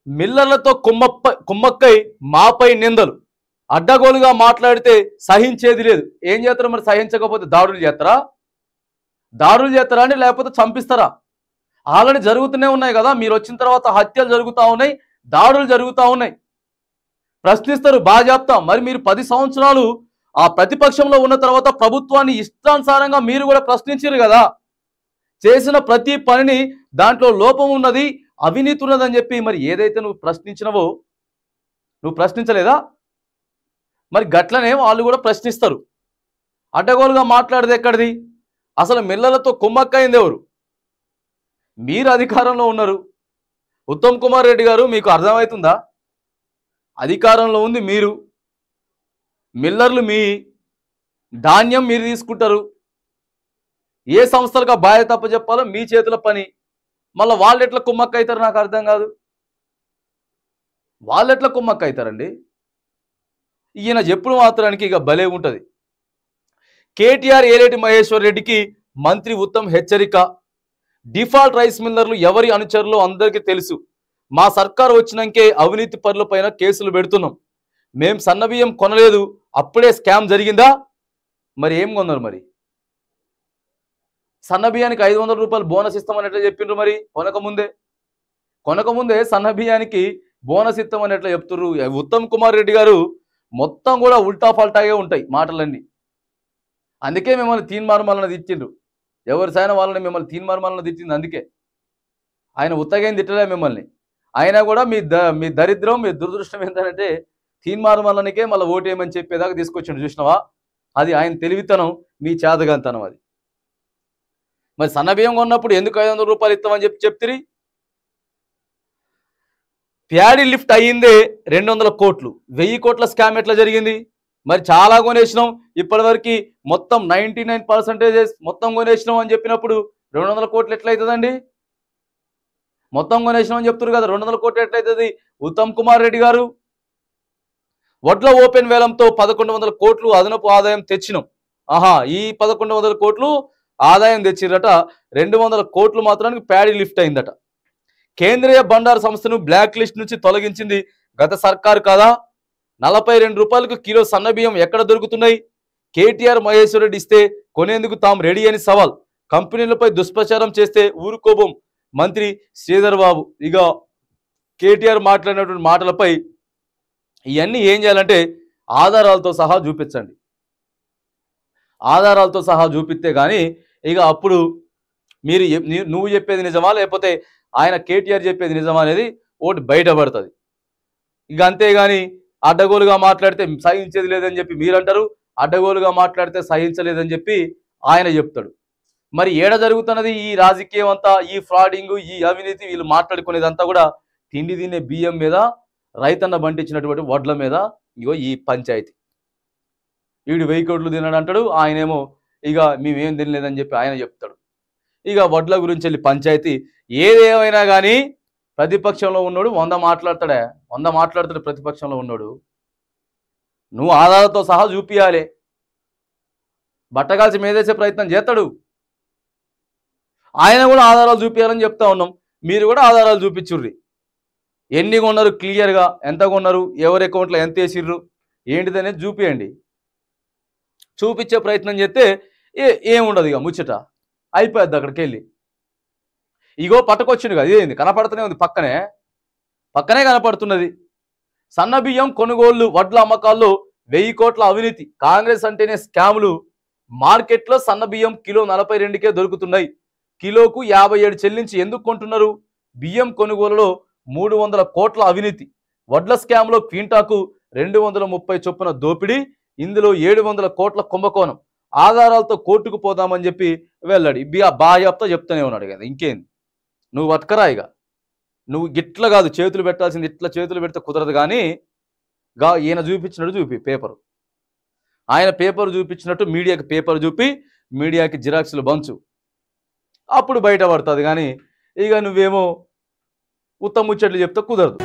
మిల్లర్లతో కుమ్మక్కై మాపై నిందలు, అడ్డగోలుగా మాట్లాడితే సహించేది లేదు. ఏం చేస్తారో మరి, సహించకపోతే దాడులు చేస్తారా? దాడులు చేస్తారా అని, లేకపోతే చంపిస్తారా? ఆల్రెడీ జరుగుతూనే ఉన్నాయి కదా. మీరు వచ్చిన తర్వాత హత్యలు జరుగుతూ ఉన్నాయి, దాడులు జరుగుతూ ఉన్నాయి. ప్రశ్నిస్తారు, బాగా చెప్తాం. మరి మీరు 10 సంవత్సరాలు ఆ ప్రతిపక్షంలో ఉన్న తర్వాత ప్రభుత్వాన్ని ఇష్టానుసారంగా మీరు కూడా ప్రశ్నించారు కదా. చేసిన ప్రతి పనిని దాంట్లో లోపం ఉన్నది, అవినీతి ఉన్నదని చెప్పి మరి ఏదైతే నువ్వు ప్రశ్నించినవో, నువ్వు ప్రశ్నించలేదా? మరి గట్లనే వాళ్ళు కూడా ప్రశ్నిస్తారు. అడ్డగోలుగా మాట్లాడేది ఎక్కడిది? అసలు మిల్లలతో కుమ్మక్కైంది ఎవరు? మీరు అధికారంలో ఉన్నారు. ఉత్తమ్ కుమార్ రెడ్డి గారు, మీకు అర్థమవుతుందా? అధికారంలో ఉంది మీరు, మిల్లర్లు మీ ధాన్యం మీరు తీసుకుంటారు. ఏ సంస్థలుగా బాధ్యత తప్ప చెప్పాలో మీ చేతుల పని. మళ్ళీ వాళ్ళు ఎట్లా కుమ్మక్క అవుతారు నాకు అర్థం కాదు. వాళ్ళు ఎట్లా కుమ్మక్క అవుతారండి? ఈయన చెప్పుడు మాత్రానికి ఇక భలే ఉంటుంది. కేటీఆర్ ఏలేటి మహేశ్వర్ రెడ్డికి మంత్రి ఉత్తమ్ హెచ్చరిక. డిఫాల్ట్ రైస్ మిల్లర్లు ఎవరి అనుచరులు అందరికీ తెలుసు. మా సర్కారు వచ్చినాకే అవినీతి పరుల పైన కేసులు పెడుతున్నాం. మేం సన్నబియ్యం కొనలేదు, అప్పుడే స్కామ్ జరిగిందా? మరి ఏం కొన్నారు? మరి సన్నబియ్యానికి 500 రూపాయలు బోనస్ ఇస్తామని ఎట్లా చెప్పిండ్రు? మరి కొనకముందే సన్నబియ్యానికి బోనస్ ఇస్తామని ఎట్లా చెప్తుర్రు? ఉత్తమ్ కుమార్ రెడ్డి గారు మొత్తం కూడా ఉల్టా ఫల్టాగే ఉంటాయి మాటలన్నీ. అందుకే మిమ్మల్ని తీన్మార్మలన తిట్టిండ్రు. ఎవరి సైన వాళ్ళని మిమ్మల్ని తీన్మార్మలన తిట్టింది. అందుకే ఆయన ఉత్తగేం తిట్టలే మిమ్మల్ని. అయినా కూడా మీ దరిద్రం, మీ దురదృష్టం ఏంటంటే తీన్మార్మలనికే మళ్ళీ ఓటేయమని చెప్పేదాకా తీసుకొచ్చిండు. చూసినావా? అది ఆయన తెలివితనం, మీ చేతగంతనం అది. మరి సన్నబియ్యం కొన్నప్పుడు ఎందుకు 500 రూపాయలు ఇస్తామని చెప్తిరి? ప్యాడీ లిఫ్ట్ అయ్యిందే 200 కోట్లు. 1000 కోట్ల స్కామ్ ఎట్లా జరిగింది? మరి చాలా కొనేసినాం, ఇప్పటివరకు మొత్తం 99% మొత్తం కొనేసినాం అని చెప్పినప్పుడు 200 కోట్లు ఎట్లయితుందండి? మొత్తం కొనేసినాం అని చెప్తున్నారు కదా, 200 కోట్లు ఎట్లయితుంది? ఉత్తమ్ కుమార్ రెడ్డి గారు వడ్ల ఓపెన్ వేలంతో 1100 కోట్లు అదనపు ఆదాయం తెచ్చినాం. ఈ 1100 కోట్లు ఆదాయం తెచ్చిరట. 200 కోట్లు మాత్రానికి ప్యాడీ లిఫ్ట్ అయిందట. కేంద్రీయ బండారు సంస్థను బ్లాక్ లిస్ట్ నుంచి తొలగించింది గత సర్కారు కదా. 42 రూపాయలకు కిలో సన్నబియ్యం ఎక్కడ దొరుకుతున్నాయి? కేటీఆర్ మహేశ్వర్ రెడ్డి ఇస్తే కొనేందుకు తాము రెడీ అని సవాల్. కంపెనీలపై దుష్ప్రచారం చేస్తే ఊరుకోబోం మంత్రి శ్రీధర్ బాబు. ఇక కేటీఆర్ మాట్లాడినటువంటి మాటలపై ఇవన్నీ ఏం చేయాలంటే ఆధారాలతో సహా చూపించండి. ఆధారాలతో సహా చూపిస్తే కానీ ఇక అప్పుడు నువ్వు చెప్పేది నిజమా లేకపోతే ఆయన కేటీఆర్ చెప్పేది నిజమా అనేది ఒకటి బయటపడుతుంది. ఇక అంతేగాని అడ్డగోలుగా మాట్లాడితే సహించేది లేదని చెప్పి మీరంటారు, అడ్డగోలుగా మాట్లాడితే సహించలేదని చెప్పి ఆయన చెప్తాడు. మరి ఏడ జరుగుతున్నది ఈ రాజకీయం అంతా? ఈ ఫ్రాడింగ్, ఈ అవినీతి, వీళ్ళు మాట్లాడుకునేదంతా కూడా తిండి తినే బియ్యం మీద, రైతన్న బంటించినటువంటి వడ్ల మీద. ఇగో ఈ పంచాయతీ. వీడు 1000 కోట్లు తిన్నాడు అంటాడు, ఆయనేమో ఇక మేమేం తినలేదని చెప్పి ఆయన చెప్తాడు. ఇక వడ్ల గురించి వెళ్ళి పంచాయతీ. ఏదేమైనా కానీ ప్రతిపక్షంలో ఉన్నాడు 100 మాట్లాడతాడు. ప్రతిపక్షంలో ఉన్నాడు నువ్వు ఆధారాలతో సహా చూపియాలి. బట్టగాల్చి మీదేసే ప్రయత్నం చేస్తాడు. ఆయన కూడా ఆధారాలు చూపించాలని చెప్తా ఉన్నాం. మీరు కూడా ఆధారాలు చూపించుర్రి. ఎన్ని కొన్నారు క్లియర్గా, ఎంత కొన్నారు, ఎవరి అకౌంట్లో ఎంత వేసిర్రు, ఏంటిదనేది చూపియండి. చూపించే ప్రయత్నం చేస్తే ఏముండదు, ఇక ముచ్చట అయిపోద్ది. అక్కడికి వెళ్ళి ఇగో పట్టుకొచ్చిండు కదా, ఇదేంది కనపడుతూనే ఉంది, పక్కనే కనపడుతున్నది. సన్నబియ్యం కొనుగోళ్లు, వడ్ల అమ్మకాల్లో 1000 కోట్ల అవినీతి. కాంగ్రెస్ అంటేనే స్కాములు. మార్కెట్లో సన్నబియ్యం కిలో 42కే దొరుకుతున్నాయి. కిలోకు 57 చెల్లించి ఎందుకు కొంటున్నారు? బియ్యం కొనుగోలులో 300 కోట్ల అవినీతి. వడ్ల స్కామ్లో క్వింటాకు 230 చొప్పున దోపిడీ. ఇందులో 700 కోట్ల కుంభకోణం. ఆధారాలతో కోర్టుకు పోదామని చెప్పి వెళ్ళాడు. బాగా చెప్తానే ఉన్నాడు కదా. ఇంకేంది, నువ్వు పట్టుకరా. ఇక నువ్వు గిట్ల కాదు చేతులు పెట్టాల్సింది, ఇట్లా చేతులు పెడితే కుదరదు. కానీ ఈయన చూపించినట్టు చూపి పేపరు, ఆయన పేపర్ చూపించినట్టు మీడియాకి పేపర్ చూపి, మీడియాకి జిరాక్స్లు పంచు, అప్పుడు బయట పడుతుంది. కానీ ఇక నువ్వేమో ఉత్తమ ముచ్చట్లు చెప్తే కుదరదు.